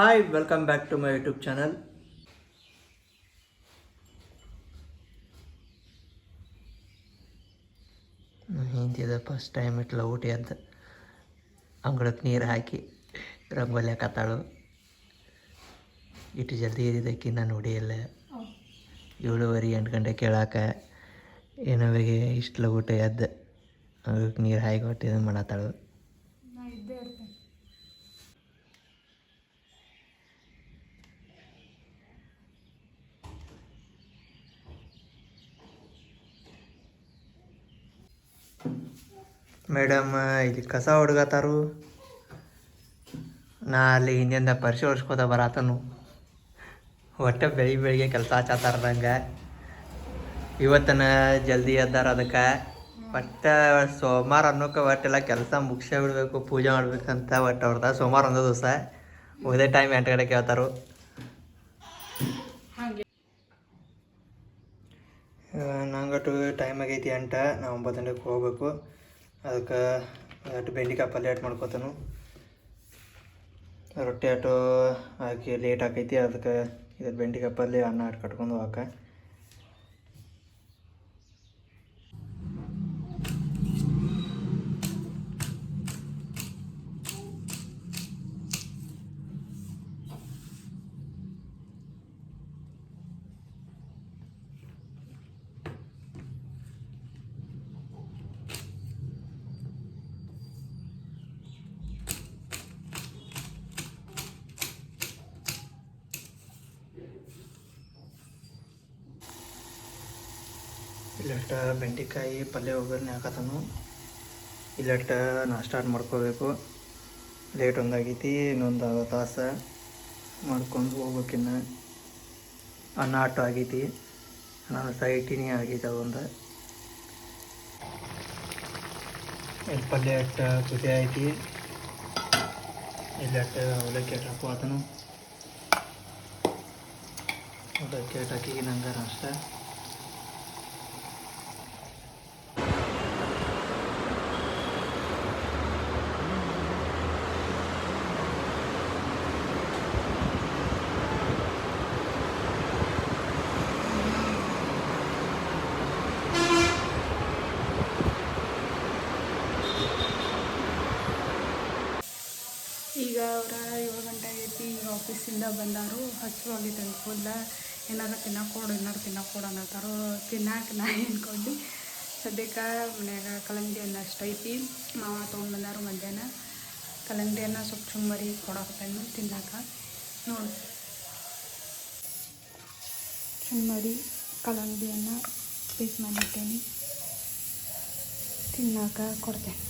Hi, welcome back to my YouTube channel. ಹಿಂದಿದ first time ಇಟ್ಲ ಊಟಿ ಅಂತ ಅಂಗಳಕ್ಕೆ ನೀರು ಹಾಕಿ ರಂಗೋಲಿ ಹಾಕತ್ತಾಳು. ಇಟ್ಟು ಜಲ್ದಿ ಇದ್ದಕ್ಕೆ ನಾನು ಹೊಡಿಯಲ್ಲ 7:30 8 ಗಂಟೆ ಕೇಳಾಕ ಏನವಿಗೆ ಇಷ್ಟು ಊಟ ಎದ್ದು ಅಂಗಳಕ್ಕೆ ನೀರು ಹಾಕಿ ಹೊಟ್ಟಿದ ಮಾಡತ್ತಾಳು. ಮೇಡಮ್ ಇಲ್ಲಿ ಕಸ ಹುಡುಗತ್ತಾರು. ನಾ ಅಲ್ಲಿ ಹಿಂದಿಂದ ಪರಿಶಿ ಹೊಡ್ಸ್ಕೋತ ಬರತ್ತನು. ಒಟ್ಟೆ ಬೆಳಿಗ್ಗೆ ಕೆಲಸ ಹಚ್ಚತ್ತಾರ್ದಂಗೆ ಇವತ್ತನ ಜಲ್ದಿ ಎದ್ದಾರ. ಅದಕ್ಕೆ ಒಟ್ಟು ಸೋಮವಾರ ಅನ್ನೋಕೆ ಒಟ್ಟೆಲ್ಲ ಕೆಲಸ ಮುಗಿಸೇ ಬಿಡಬೇಕು, ಪೂಜೆ ಮಾಡ್ಬೇಕಂತ ಒಟ್ಟು ಅವ್ರದ ಸೋಮವಾರ ಒಂದು ದಿವಸ ಉಳಿದ ಟೈಮ್ 8 ಗಂಟೆಗೆ ಹೇಳ್ತಾರು. ನಂಗಟ್ಟು ಟೈಮ್ ಆಗೈತಿ 8, ನಾ 9 ಗಂಟೆಗೆ ಹೋಗ್ಬೇಕು. ಅದಕ್ಕೆ ಅಷ್ಟು ಬೆಂಡೆಕಾಯಿ ಪಲ್ಯ ಅಟ್ ಮಾಡ್ಕೊತಾನು. ರೊಟ್ಟಿ ಅಟು ಹಾಕಿ ಲೇಟ್ ಆಕೈತಿ. ಅದಕ್ಕೆ ಇದು ಬೆಂಡೆಕಾಯಿ ಪಲ್ಯ ಅನ್ನ ಅಟ್ಟು ಕಟ್ಕೊಂಡು ಹೋಗಕ್ಕೆ. ಇಲ್ಲಟ್ಟ ಬೆಂಡೆಕಾಯಿ ಪಲ್ಯ ಒಗ್ಗರಣೆ ಹಾಕತ್ತಾನು. ಇಲ್ಲಟ್ಟ ನಾಷ್ಟ ಮಾಡ್ಕೋಬೇಕು. ಲೇಟ್ ಒಂದಾಗೈತಿ, ಇನ್ನೊಂದು ತಾಸು ಮಾಡ್ಕೊಂಡು ಹೋಗ್ಬೇಕಿನ್ನು. ಅನ್ನ ಅಟ್ಟು ಆಗೈತಿ, ನಾನು ಸೈಟಿನಿ ಆಗೈತೆ ಅದೊಂದು. ಇಲ್ಲಿ ಪಲ್ಯ ಅಟ್ಟು ಕುದಿ ಐತಿ. ಇಲ್ಲಟ್ಟು ಅವಲಕ್ಕಿ ಅಟ್ಟು ಹಾಕೋತನು. ಅವಲಕ್ಕಿ ಅಟ್ಟು ಹಾಕಿ ನಂಗೆ ನಾಷ್ಟ. ಈಗ ಅವರ 7 ಗಂಟೆ ಆಗೈತಿ. ಈಗ ಆಫೀಸಿಂದ ಬಂದಾರು. ಹಸುವಾಗೈತೆ ಫುಲ್ಲ. ಏನಾರು ತಿನ್ನಕ್ಕೊಡು ಅನ್ನತ್ತಾರು. ತಿನ್ನಕ್ಕೆ ನಾ ಅನ್ಕೊಂಡು ಸದ್ಯಕ್ಕೆ ಮನ್ಯಾಗ ಕಲ್ಲಂಗಡಿ ಹಣ್ಣು ಅಷ್ಟು ಐತಿ. ಮಾವ ತೊಗೊಂಡು ಬಂದಾರು ಮಧ್ಯಾಹ್ನ. ಕಲ್ಲಂಗಡಿ ಹಣ್ಣು ಸ್ವಲ್ಪ ಚುಮ್ಮರಿ ಕೊಡಾಕತ್ತೇನು ತಿನ್ನಕ. ನೋಡಿ, ಚುಮ್ಮರಿ ಕಲ್ಲಂಗಡಿ ಹಣ್ಣು ಪೀಸ್ ಮಾಡಿಟ್ಟೇನಿ, ತಿನ್ನಕ ಕೊಡ್ತೇನೆ.